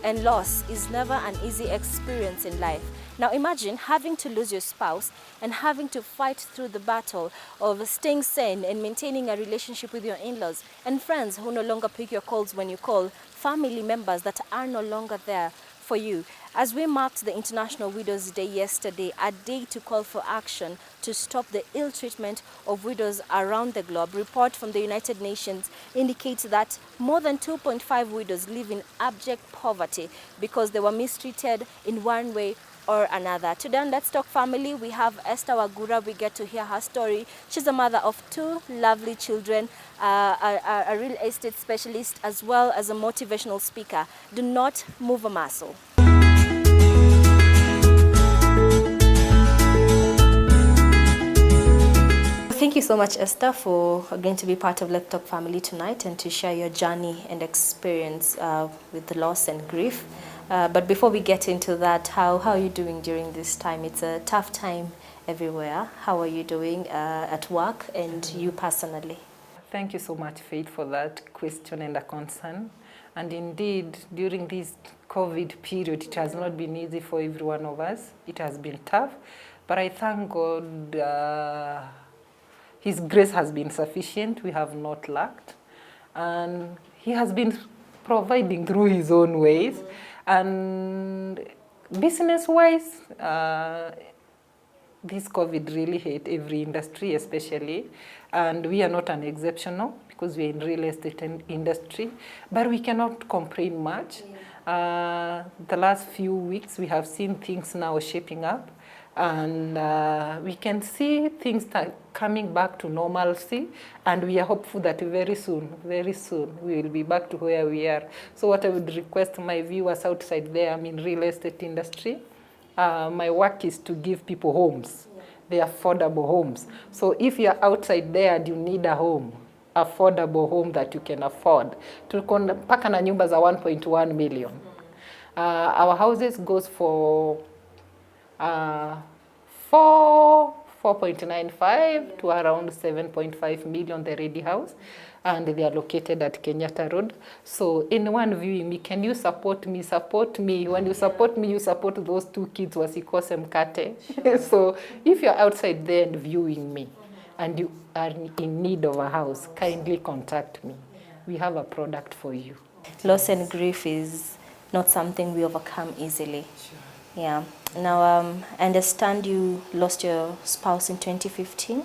and loss is never an easy experience in life. Now imagine having to lose your spouse and having to fight through the battle of staying sane and maintaining a relationship with your in-laws and friends who no longer pick your calls when you call, family members that are no longer there for you. As we marked the International Widows' Day yesterday, a day to call for action to stop the ill treatment of widows around the globe, report from the United Nations indicates that more than 2.5 widows live in abject poverty because they were mistreated in one way or another. Today on Let's Talk Family, we have Esther Wagura. We get to hear her story. She's a mother of 2 lovely children, a real estate specialist, as well as a motivational speaker. Do not move a muscle. Thank you so much, Esther, for agreeing to be part of Let's Talk Family tonight and to share your journey and experience with the loss and grief. But before we get into that, how are you doing during this time? It's a tough time everywhere. How are you doing at work and you personally? Thank you so much, Faith, for that question and a concern. And indeed, during this COVID period, it has not been easy for every one of us. It has been tough, but I thank God. His grace has been sufficient. We have not lacked. And He has been providing through His own ways. And business-wise, this COVID really hit every industry, especially. And we are not an exceptional because we are in real estate industry. But we cannot complain much. The last few weeks, we have seen things now shaping up. And we can see things coming back to normalcy, and we are hopeful that very soon, we will be back to where we are. So what I would request my viewers outside there, I'm in real estate industry. My work is to give people homes, the affordable homes. So if you're outside there and you need a home, affordable home that you can afford, mpaka na nyumba za 1.1 million. Our houses goes for 4.95 to around 7.5 million, the ready house, and they are located at Kenyatta Road. So anyone viewing me, can you support me? Support me. When you support me, you support those 2 kids wasikose mkate. Sure. So if you're outside there and viewing me and you are in need of a house, kindly contact me. We have a product for you. Loss and grief is not something we overcome easily. Sure. Yeah. Now, I understand you lost your spouse in 2015.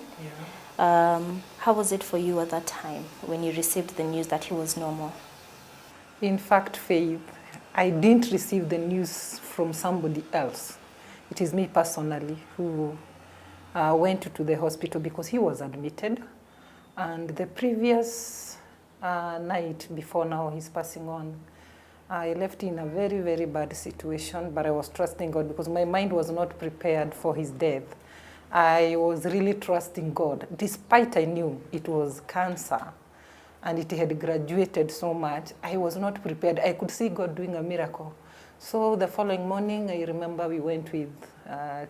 Yeah. How was it for you at that time when you received the news that he was no more? In fact, Faith, I didn't receive the news from somebody else. It is me personally who went to the hospital because he was admitted. And the previous night before now he's passing on, I left in a very, very bad situation, but I was trusting God because my mind was not prepared for his death. I was really trusting God, despite I knew it was cancer and it had graduated so much. I was not prepared. I could see God doing a miracle. So the following morning, I remember we went with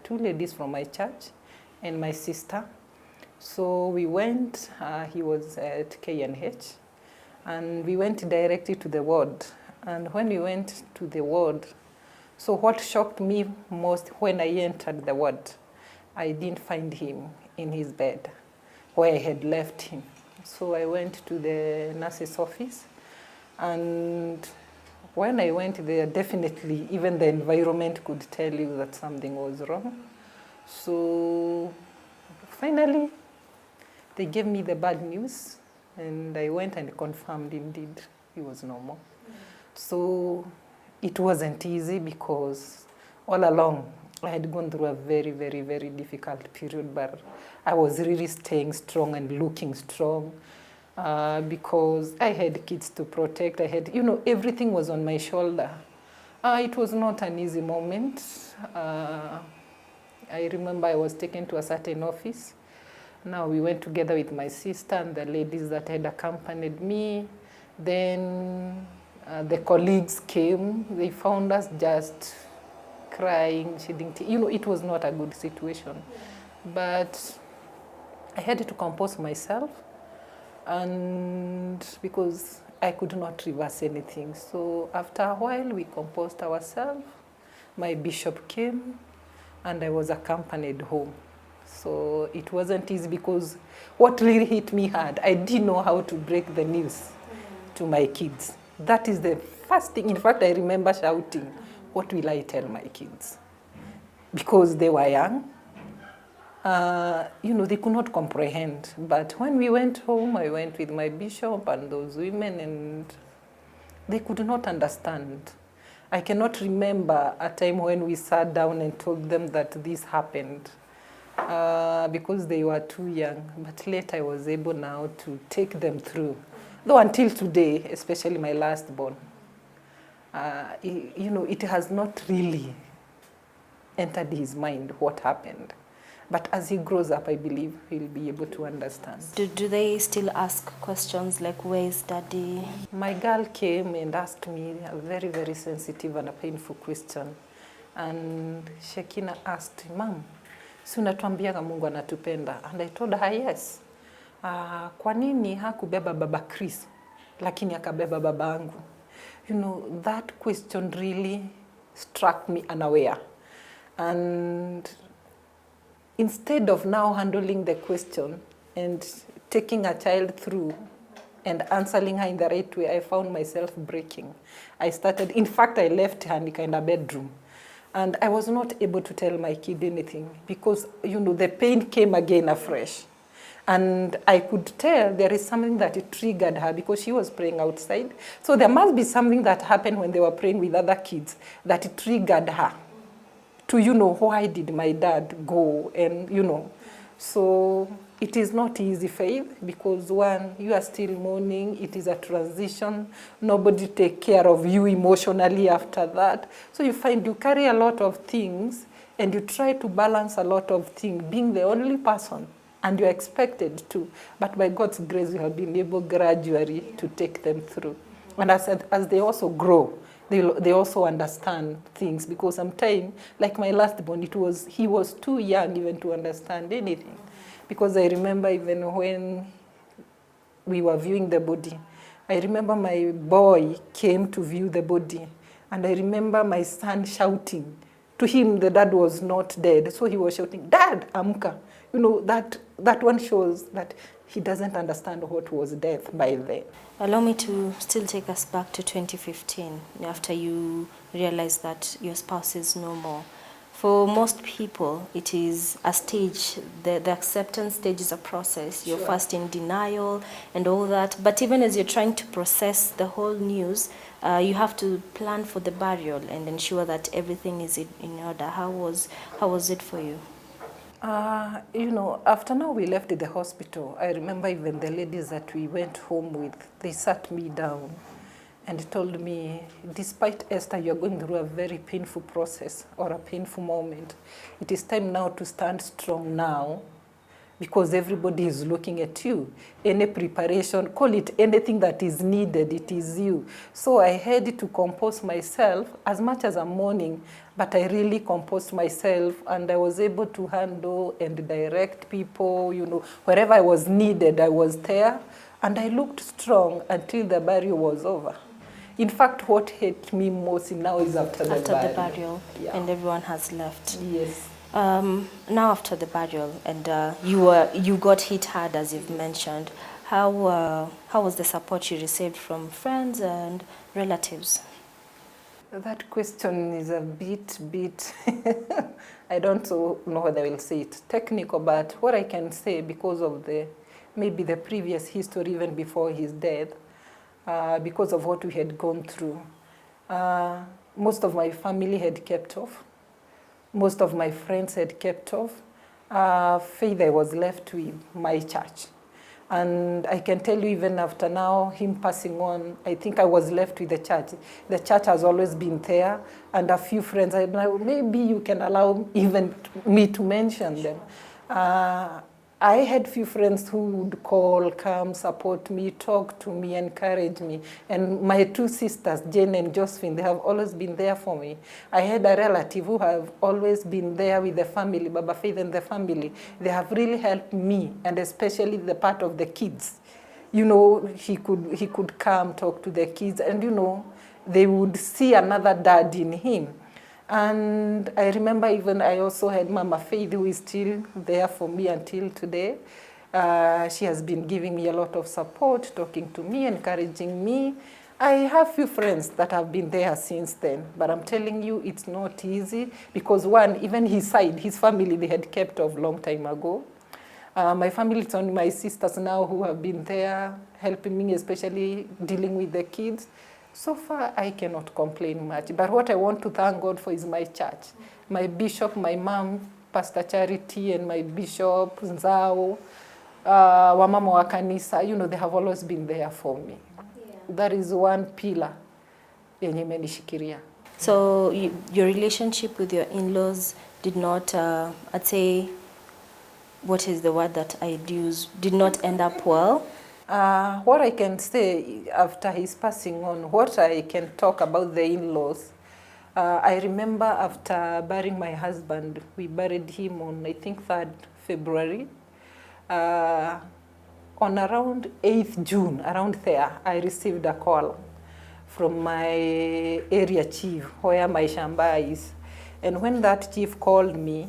2 ladies from my church and my sister. So we went, he was at KNH, and we went directly to the ward. And when we went to the ward, so what shocked me most when I entered the ward, I didn't find him in his bed where I had left him. So I went to the nurse's office, and when I went there, definitely even the environment could tell you that something was wrong. So finally, they gave me the bad news, and I went and confirmed indeed he was normal. So it wasn't easy because all along I had gone through a very, very, very difficult period, but I was really staying strong and looking strong because I had kids to protect. I had, everything was on my shoulder. It was not an easy moment. I remember I was taken to a certain office. Now we went together with my sister and the ladies that had accompanied me. Then the colleagues came. They found us just crying, shedding tears. It was not a good situation. But I had to compose myself, and because I could not reverse anything. So after a while, we composed ourselves. My bishop came, and I was accompanied home. So it wasn't easy because what really hit me hard, I didn't know how to break the news to my kids. That is the first thing. In fact, I remember shouting, what will I tell my kids? Because they were young. They could not comprehend. But when we went home, I went with my bishop and those women, and they could not understand. I cannot remember a time when we sat down and told them that this happened because they were too young. But later I was able now to take them through. Though until today, especially my last born, it has not really entered his mind what happened. But as he grows up, I believe he'll be able to understand. Do they still ask questions like, where is daddy? My girl came and asked me a very, very sensitive and a painful question. And Shekina asked, Mom, si unatuambiaga Mungu anatupenda? And I told her, yes. Kwa nini hakubeba baba Chris, lakini akabeba baba angu? That question really struck me unaware. And instead of now handling the question and taking a child through and answering her in the right way, I found myself breaking. In fact, I left her in a bedroom. And I was not able to tell my kid anything because, the pain came again afresh. And I could tell there is something that it triggered her because she was praying outside. So there must be something that happened when they were praying with other kids that it triggered her to, why did my dad go? And, so it is not easy, Faith, because one, you are still mourning. It is a transition. Nobody take care of you emotionally after that. So you find you carry a lot of things and you try to balance a lot of things, being the only person, and you're expected to. But by God's grace, you have been able gradually to take them through. And as they also grow, they also understand things, because sometimes, like my last born, he was too young even to understand anything. Because I remember even when we were viewing the body, I remember my boy came to view the body, and I remember my son shouting. To him, the dad was not dead, so he was shouting, "Dad, amka." That one shows that he doesn't understand what was death by then. Allow me to still take us back to 2015, after you realized that your spouse is no more. For most people, it is a stage. The acceptance stage is a process. You're first in denial and all that. But even as you're trying to process the whole news, you have to plan for the burial and ensure that everything is in order. How was it for you? After now we left the hospital, I remember even the ladies that we went home with, they sat me down and told me, despite Esther, you're going through a very painful process or a painful moment. It is time now to stand strong now, because everybody is looking at you. Any preparation, call it anything that is needed, it is you. So I had to compose myself as much as I'm mourning, but I really composed myself, and I was able to handle and direct people, wherever I was needed, I was there. And I looked strong until the burial was over. In fact, what hit me most now is after the burial. Yeah. And everyone has left. Yes. Now after the burial, and you got hit hard, as you've mentioned. How was the support you received from friends and relatives? That question is a bit I don't know whether I will say it technical, but what I can say, because of maybe the previous history even before his death, because of what we had gone through, most of my family had kept off. Most of my friends had kept off. Faith, I was left with my church. And I can tell you, even after now, him passing on, I think I was left with the church. The church has always been there, and a few friends. Maybe you can allow even me to mention them. I had few friends who would call, come, support me, talk to me, encourage me. And my two sisters, Jane and Josephine, they have always been there for me. I had a relative who have always been there with the family, Baba Faith and the family. They have really helped me, and especially the part of the kids. You know, he could come talk to the kids, and you know, they would see another dad in him. And I remember even I also had Mama Faith, who is still there for me until today. She has been giving me a lot of support, talking to me, encouraging me. I have few friends that have been there since then, but I'm telling you, it's not easy because one, even his side, his family, they had kept off long time ago. My family, it's only my sisters now who have been there helping me, especially dealing with the kids. So far, I cannot complain much. But what I want to thank God for is my church. My bishop, my mom, Pastor Charity, and my bishop, Nzao, wamama wa kanisa, you know, they have always been there for me. Yeah. That is one pillar yenye imenishikilia. So your relationship with your in-laws did not, I'd say, what is the word that I'd use, did not end up well? What I can say after his passing on, what I can talk about the in-laws, I remember after burying my husband, we buried him on, I think, 3rd February. On around 8th June, around there, I received a call from my area chief, where my shamba is. And when that chief called me,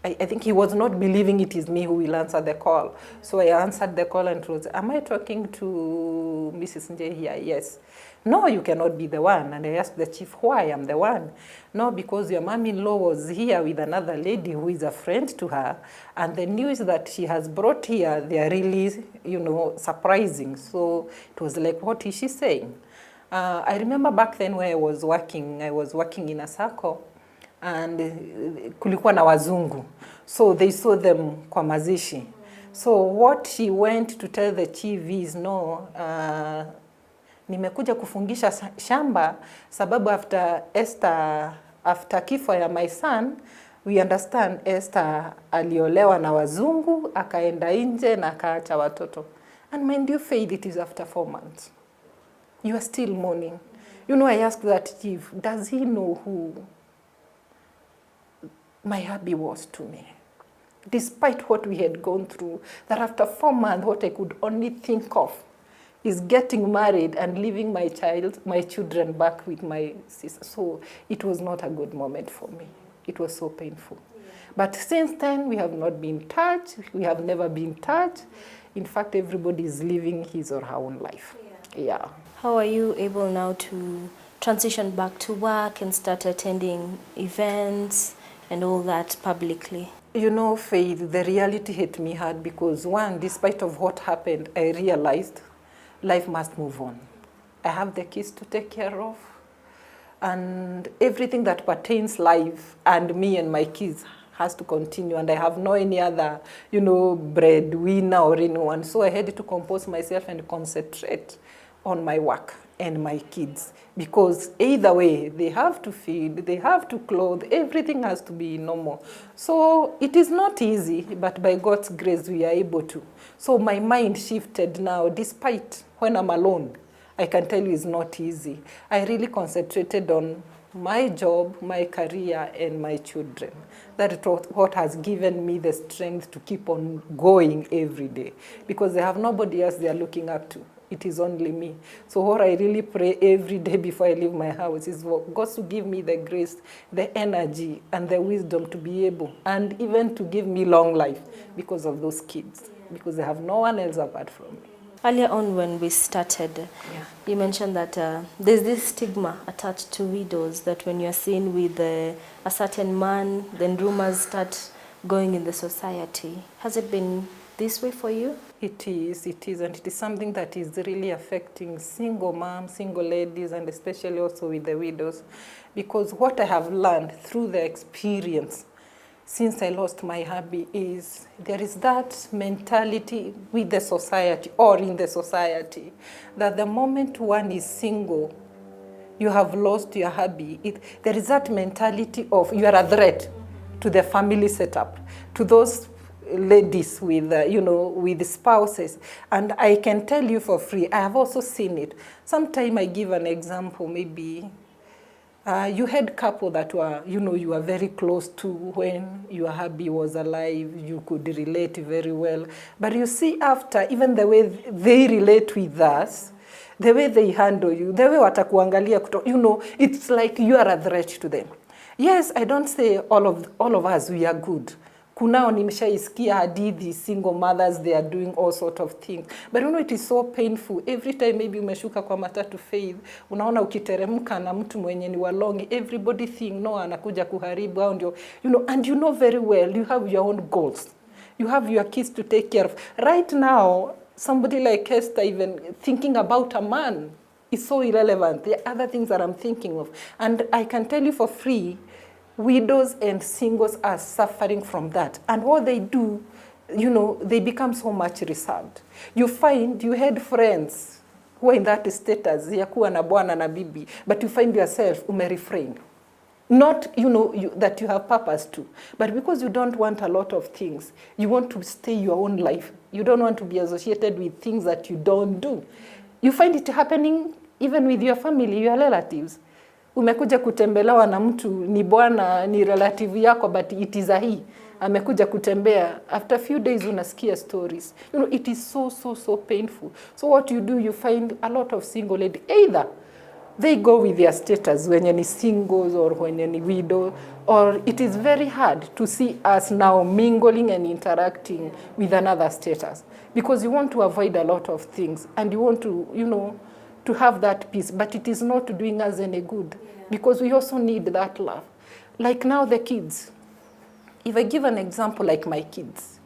I think he was not believing it is me who will answer the call. So I answered the call and it was, am I talking to Mrs. Nje here? Yes. No, you cannot be the one. And I asked the chief why I'm the one. No, because your mom-in-law was here with another lady who is a friend to her. And the news that she has brought here, they are really, you know, surprising. So it was like, what is she saying? I remember back then when I was working in a circle. And kulikuwa na wazungu, so they saw them kwa mazishi. So what she went to tell the chief is, no, nimekuja kufungisha shamba sababu after kifo ya my son, we understand Esther aliolewa na wazungu, akaenda nje na akaacha watoto. And mind you, Faith, it is after 4 months. You are still mourning. You know, I asked that chief, does he know who my hubby was to me? Despite what we had gone through, that after 4 months, what I could only think of is getting married and leaving my children back with my sister. So it was not a good moment for me. It was so painful. Yeah. But since then, we have not been touched. We have never been touched. In fact, everybody is living his or her own life. Yeah. How are you able now to transition back to work and start attending events and all that publicly? You know, Faith, the reality hit me hard because one, despite of what happened, I realized life must move on. I have the kids to take care of, and everything that pertains life and me and my kids has to continue, and I have no any other, you know, breadwinner or anyone. So I had to compose myself and concentrate on my work and my kids, because either way, they have to feed, they have to clothe, everything has to be normal. So it is not easy, but by God's grace, we are able to. So my mind shifted now, despite when I'm alone, I can tell you it's not easy. I really concentrated on my job, my career, and my children. That is what has given me the strength to keep on going every day, because they have nobody else they are looking up to. It is only me. So what I really pray every day before I leave my house is for God to give me the grace, the energy, and the wisdom to be able, and even to give me long life because of those kids, because they have no one else apart from me. Earlier on when we started, you mentioned that there's this stigma attached to widows, that when you're seen with a certain man, then rumors start going in the society. Has it been this way for you? It is, and it is something that is really affecting single moms, single ladies, and especially also with the widows. Because what I have learned through the experience since I lost my hubby is there is that mentality with the society or in the society that the moment one is single, you have lost your hubby. There is that mentality of you are a threat to the family setup, to those ladies with, with spouses. And I can tell you for free, I have also seen it. Sometimes I give an example, maybe You had couple that were, you know, you were very close to when your hubby was alive. You could relate very well. But you see after, even the way they relate with us, the way they handle you, the way watakuangalia, you know, it's like you are a threat to them. Yes, I don't say all of us, we are good. Kunao nimeshaisikia hadithi, single mothers, they are doing all sort of things. But you know, it is so painful. Every time maybe umeshuka kwa matatu Faith, unaona ukiteremka na mtu mwenye ni walongi, everybody think, no, anakuja kuharibu, au ndio, you know, and you know very well, you have your own goals. You have your kids to take care of. Right now, somebody like Esther even thinking about a man is so irrelevant. There are other things that I'm thinking of. And I can tell you for free, widows and singles are suffering from that. And what they do, you know, they become so much reserved. You find you had friends who are in that status, ya kuwa na bwana na bibi, but you find yourself umerefrain. Not, you know, that you have purpose to, but because you don't want a lot of things, you want to stay your own life. You don't want to be associated with things that you don't do. You find it happening even with your family, your relatives. Umekuja kutembelewa na mtu ni bwana ni relative yako, but it is a he. Amekuja kutembea, after a few days unasikia stories. You know, it is so painful. So what you do, you find a lot of single ladies, either they go with their status when you're singles or when you're widow, or it is very hard to see us now mingling and interacting with another status, because you want to avoid a lot of things and you want to, you know, to have that peace, but it is not doing us any good, because we also need that love. Like now the kids, if I give an example like my kids,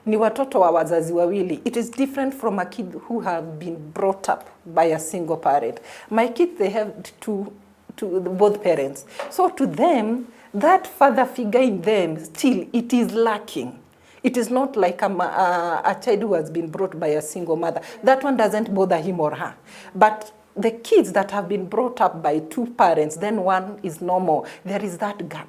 ni watoto wa wazazi wawili. It is different from a kid who have been brought up by a single parent. My kids, they have to both parents. So to them, that father figure in them, still, it is lacking. It is not like a child who has been brought by a single mother. That one doesn't bother him or her. But the kids that have been brought up by two parents, then one is normal. There is that gap.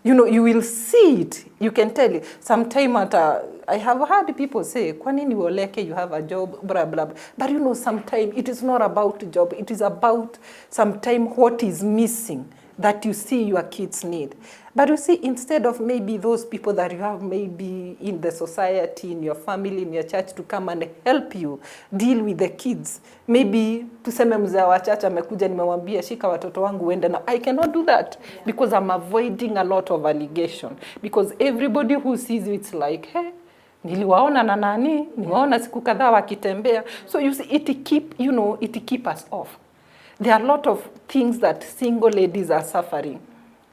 You know, you will see it. You can tell it. Sometime I have heard people say, kwa nini uoleke, you have a job, blah, blah, blah. But you know, sometimes it is not about job. It is about sometimes what is missing that you see your kids need. But you see, instead of maybe those people that you have maybe in the society, in your family, in your church, to come and help you deal with the kids, maybe tuseme mzee wa church amekuja nimemwambia shika watoto wangu uende na, I cannot do that because I'm avoiding a lot of allegation, because everybody who sees you, it's like, hey, niliwaona na nani, niwaona siku kadhaa wakitembea. So you see, it keep us off. There are a lot of things that single ladies are suffering.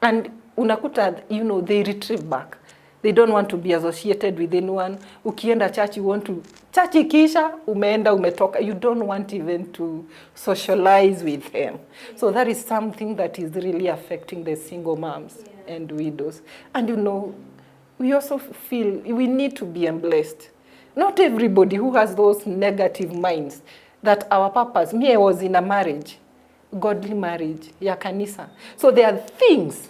And unakuta, you know, they retrieve back. They don't want to be associated with anyone. Ukienda church, you want to, church ikisha, umeenda, umetoka. You don't want even to socialize with them. So that is something that is really affecting the single moms and widows. And you know, we also feel we need to be blessed. Not everybody who has those negative minds that our purpose, me, I was in a marriage, godly marriage, ya kanisa. So there are things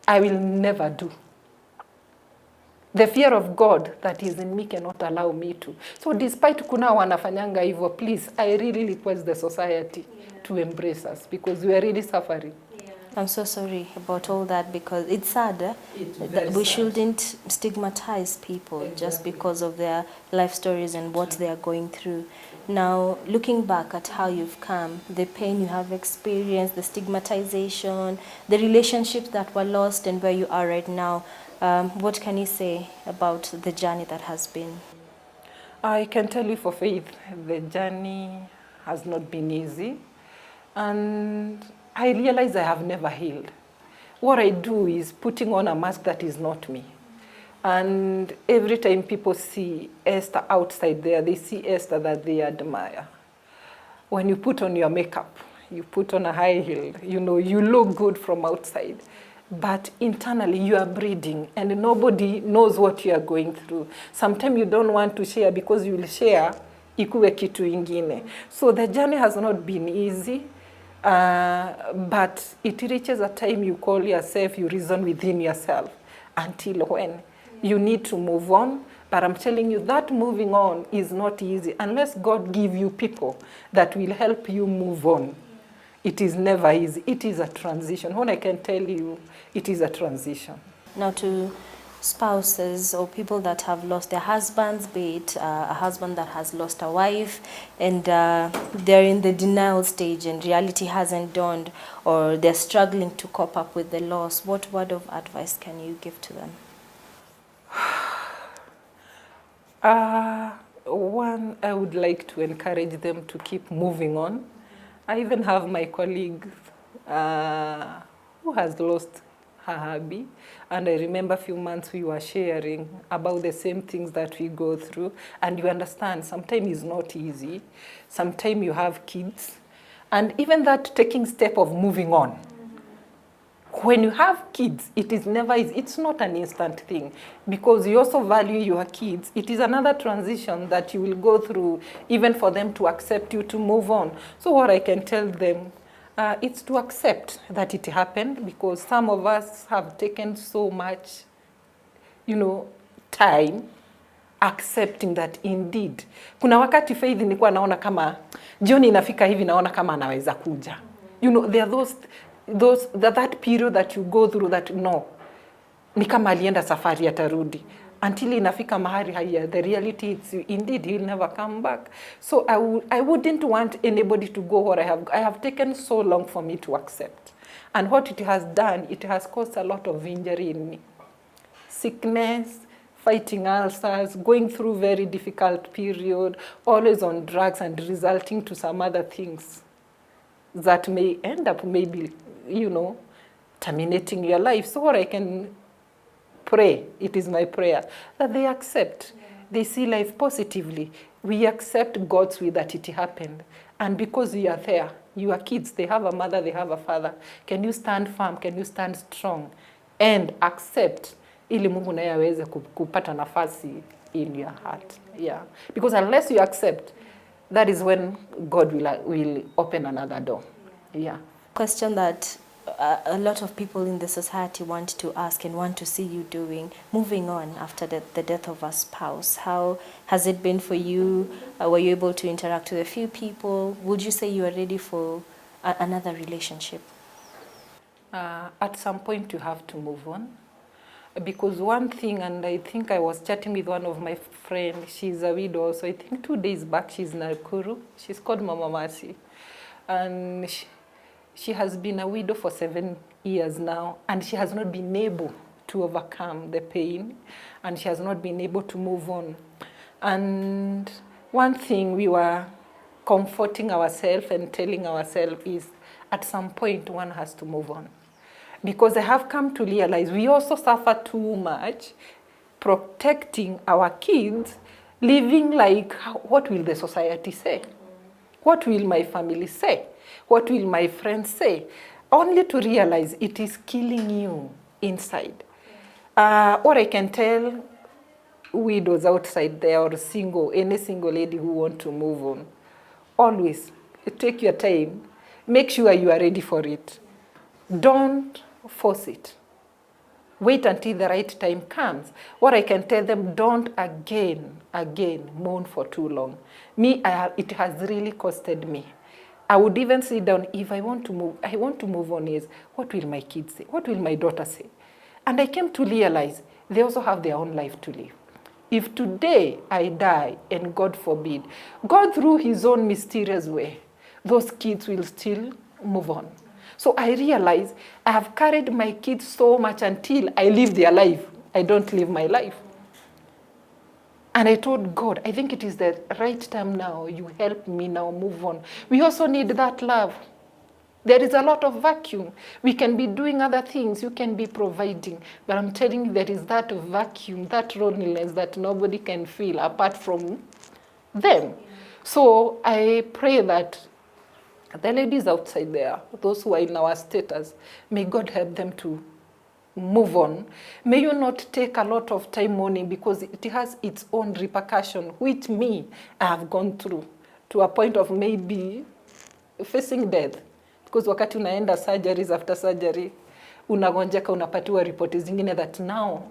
I will never do. The fear of God that is in me cannot allow me to. So despite kuna wanafanyanga hivyo, please, I really request the society to embrace us, because we are really suffering. I'm so sorry about all that, because it's sad that we shouldn't stigmatize people just because of their life stories and what they are going through. Now, looking back at how you've come, the pain you have experienced, the stigmatization, the relationships that were lost, and where you are right now, what can you say about the journey that has been? I can tell you for Faith, the journey has not been easy. And I realize I have never healed. What I do is putting on a mask that is not me. And every time people see Esther outside there, they see Esther that they admire. When you put on your makeup, you put on a high heel, you know, you look good from outside. But internally you are bleeding and nobody knows what you are going through. Sometimes you don't want to share because you will share ikuwe kitu ingine. So the journey has not been easy. But it reaches a time you call yourself, you reason within yourself. Until when? You need to move on. But I'm telling you that moving on is not easy unless God give you people that will help you move on. it is never easy. It is a transition. What I can tell you, it is a transition. Now, to spouses or people that have lost their husbands, be it a husband that has lost a wife, and they're in the denial stage and reality hasn't dawned, or they're struggling to cope up with the loss, what word of advice can you give to them? One, I would like to encourage them to keep moving on. I even have my colleague who has lost her hubby, and I remember a few months we were sharing about the same things that we go through, and you understand sometimes it's not easy, sometimes you have kids, and even that taking step of moving on. When you have kids, it is never easy. It's not an instant thing because you also value your kids. It is another transition that you will go through even for them to accept you to move on. So what I can tell them, it's to accept that it happened, because some of us have taken so much, time accepting that indeed. Kuna wakati Faith nilikuwa naona kama jioni inafika hivi naona kama anaweza kuja. There are that period that you go through that no, ni kama alienda safari atarudi, until inafika mahali haya, the reality is indeed he'll never come back. So I wouldn't want anybody to go what I have taken so long for me to accept, and what it has done, it has caused a lot of injury in me, sickness, fighting ulcers, going through very difficult period, always on drugs, and resulting to some other things that may end up maybe terminating your life. So what I can pray, it is my prayer, that they accept, they see life positively. We accept God's will that it happened. And because you are there, your kids, they have a mother, they have a father. Can you stand firm? Can you stand strong? And accept, ili Mungu naye aweze kupata nafasi in your heart. Yeah. Because unless you accept, that is when God will open another door. Yeah. Question that a lot of people in the society want to ask and want to see you doing, moving on after the death of a spouse. How has it been for you? Were you able to interact with a few people? Would you say you are ready for another relationship? At some point you have to move on. Because one thing, and I think I was chatting with one of my friends, she's a widow, so I think 2 days back she's in Nakuru. She's called Mama Mercy. And she has been a widow for 7 years now, and she has not been able to overcome the pain, and she has not been able to move on. And one thing we were comforting ourselves and telling ourselves is, at some point one has to move on. Because I have come to realize we also suffer too much protecting our kids, living like, what will the society say? What will my family say? What will my friends say? Only to realize it is killing you inside. Or I can tell widows outside there, or any single lady who want to move on, always take your time. Make sure you are ready for it. Don't force it. Wait until the right time comes. What I can tell them, don't again mourn for too long. It has really costed me. I would even sit down, if I want to move on is, what will my kids say? What will my daughter say? And I came to realize they also have their own life to live. If today I die, and God forbid, God through his own mysterious way, those kids will still move on. So I realize I have carried my kids so much until I live their life. I don't live my life. And I told God, I think it is the right time now. You help me now move on. We also need that love. There is a lot of vacuum. We can be doing other things. You can be providing. But I'm telling you, there is that vacuum, that loneliness that nobody can feel apart from them. So I pray that the ladies outside there, those who are in our status, may God help them to move on. May you not take a lot of time mourning, because it has its own repercussion, which I have gone through, to a point of maybe facing death. Because wakati unaenda surgeries after surgery, unagonjeka, unapatiwa ripoti zingine that now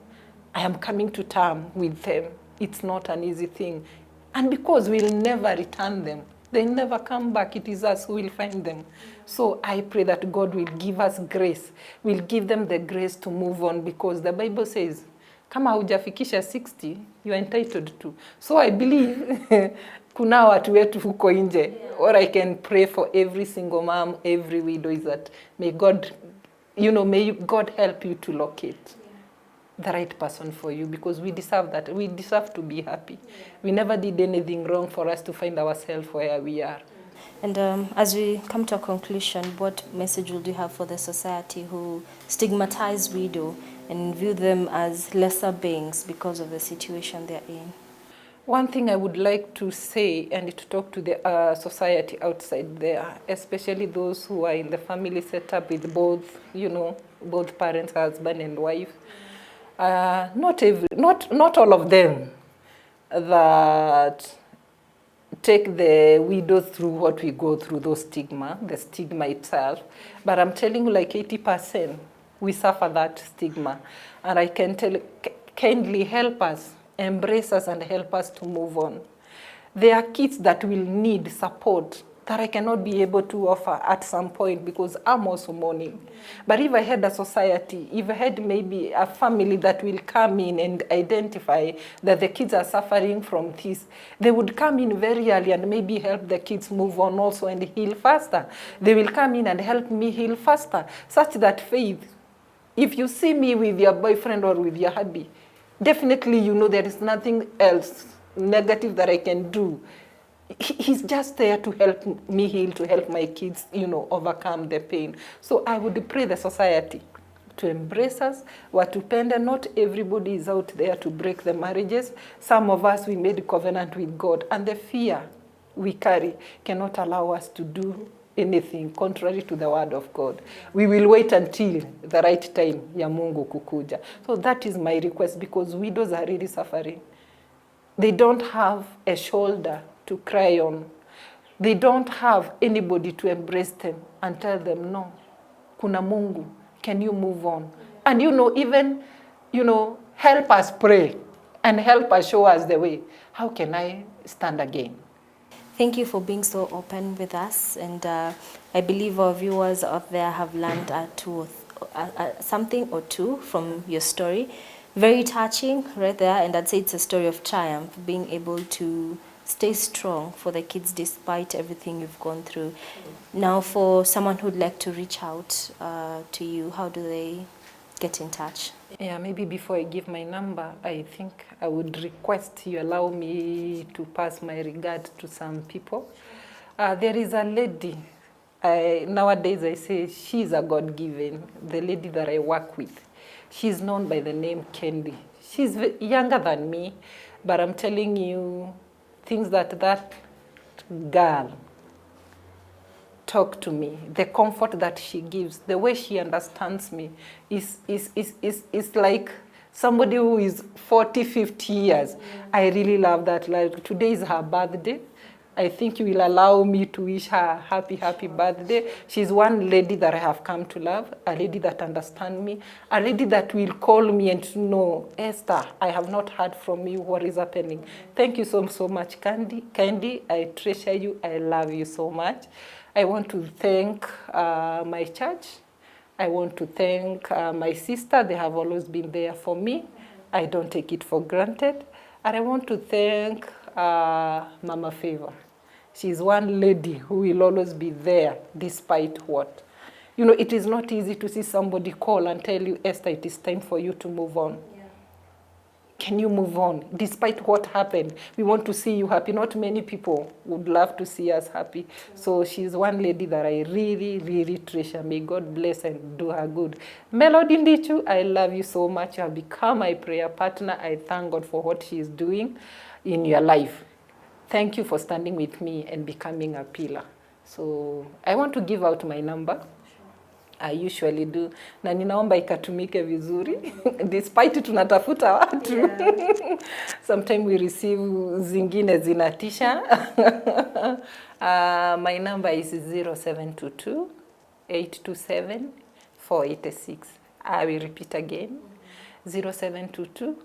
I am coming to term with them. It's not an easy thing. And because we'll never return them, They never come back. It is us who will find them. So I pray that God will give us grace, will give them the grace to move on, because the Bible says, kama hujafikisha 60, you are entitled to. So I believe kuna watu wetu huko nje, or I can pray for every single mom, every widow, is that may God, may God help you to locate the right person for you, because we deserve that. We deserve to be happy. We never did anything wrong for us to find ourselves where we are. And as we come to a conclusion, what message would you have for the society who stigmatize widow and view them as lesser beings because of the situation they're in? One thing I would like to say and to talk to the society outside there, especially those who are in the family setup with both parents, husband and wife. Not all of them that take the widows through what we go through, the stigma itself. But I'm telling you, like 80%, we suffer that stigma. And I can tell, kindly help us, embrace us, and help us to move on. There are kids that will need support that I cannot be able to offer at some point because I'm also mourning. But if I had a society, if I had maybe a family that will come in and identify that the kids are suffering from this, they would come in very early and maybe help the kids move on also and heal faster. They will come in and help me heal faster, such that Faith, if you see me with your boyfriend or with your hubby, definitely there is nothing else negative that I can do. He's just there to help me heal, to help my kids, overcome the pain. So I would pray the society to embrace us, watupende. Not everybody is out there to break the marriages. Some of us, we made a covenant with God, and the fear we carry cannot allow us to do anything contrary to the word of God. We will wait until the right time ya Mungu kukuja. So that is my request, because widows are really suffering. They don't have a shoulder to cry on. They don't have anybody to embrace them and tell them, no, kuna Mungu, can you move on? And even, help us pray and help us show us the way. How can I stand again? Thank you for being so open with us. And I believe our viewers out there have learned something or two from your story. Very touching right there. And I'd say it's a story of triumph, being able to stay strong for the kids despite everything you've gone through. Now, for someone who'd like to reach out to you, how do they get in touch? Yeah, maybe before I give my number, I think I would request you allow me to pass my regard to some people. There is a lady, nowadays I say she's a God-given, the lady that I work with. She's known by the name Candy. She's younger than me, but I'm telling you, things that girl talk to me, the comfort that she gives, the way she understands me is like somebody who is 40, 50 years. I really love that. Like, today is her birthday. I think you will allow me to wish her happy birthday. She's one lady that I have come to love, a lady that understands me, a lady that will call me and know, Esther, I have not heard from you. What is happening? Thank you so much, Candy. Candy, I treasure you. I love you so much. I want to thank my church. I want to thank my sister. They have always been there for me. I don't take it for granted. And I want to thank Mama Favor. She's one lady who will always be there despite what. It is not easy to see somebody call and tell you, Esther, it is time for you to move on. Yeah. Can you move on? Despite what happened, we want to see you happy. Not many people would love to see us happy. Yeah. So she's one lady that I really, really treasure. May God bless and do her good. Melody Ndichu, I love you so much. You have become my prayer partner. I thank God for what she is doing in your life. Thank you for standing with me and becoming a pillar. So I want to give out my number. I usually do. Na ninaomba ikatumike vizuri. Despite tunatafuta watu. Yeah. Sometimes we receive zingine zinatisha. My number is 0722 827 486. I will repeat again. 0722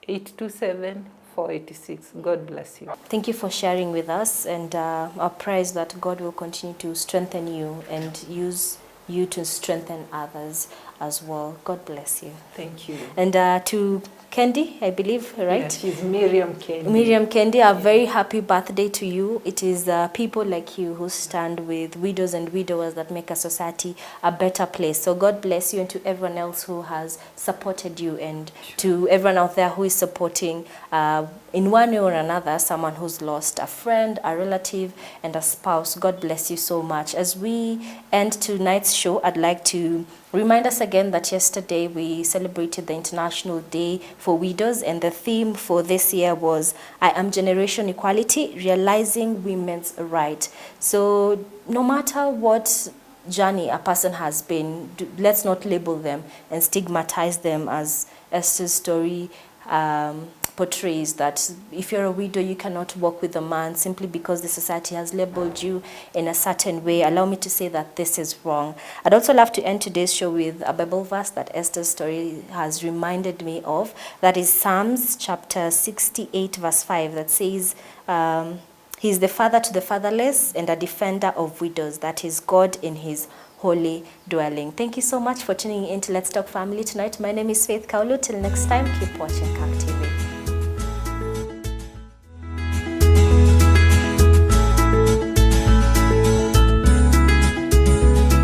827 486. God bless you. Thank you for sharing with us, and our prayer is that God will continue to strengthen you and use you to strengthen others as well. God bless you. Thank you. And to Kendi, I believe, right? Yeah, she's Miriam Kendi. Miriam Kendi, a very happy birthday to you. It is people like you who stand with widows and widowers that make a society a better place. So God bless you, and to everyone else who has supported you, and to everyone out there who is supporting in one way or another someone who's lost a friend, a relative, and a spouse. God bless you so much. As we end tonight's show, I'd like to remind us again that yesterday we celebrated the International Day for Widows, and the theme for this year was I Am Generation Equality, Realizing Women's Right. So no matter what journey a person has been, let's not label them and stigmatize them, as Esther's story portrays, that if you're a widow, you cannot walk with a man simply because the society has labeled you in a certain way. Allow me to say that this is wrong. I'd also love to end today's show with a Bible verse that Esther's story has reminded me of. That is Psalms chapter 68 verse 5, that says, He is the father to the fatherless and a defender of widows. That is God in his holy dwelling. Thank you so much for tuning in to Let's Talk Family tonight. My name is Faith Kaulu. Till next time, keep watching Captain.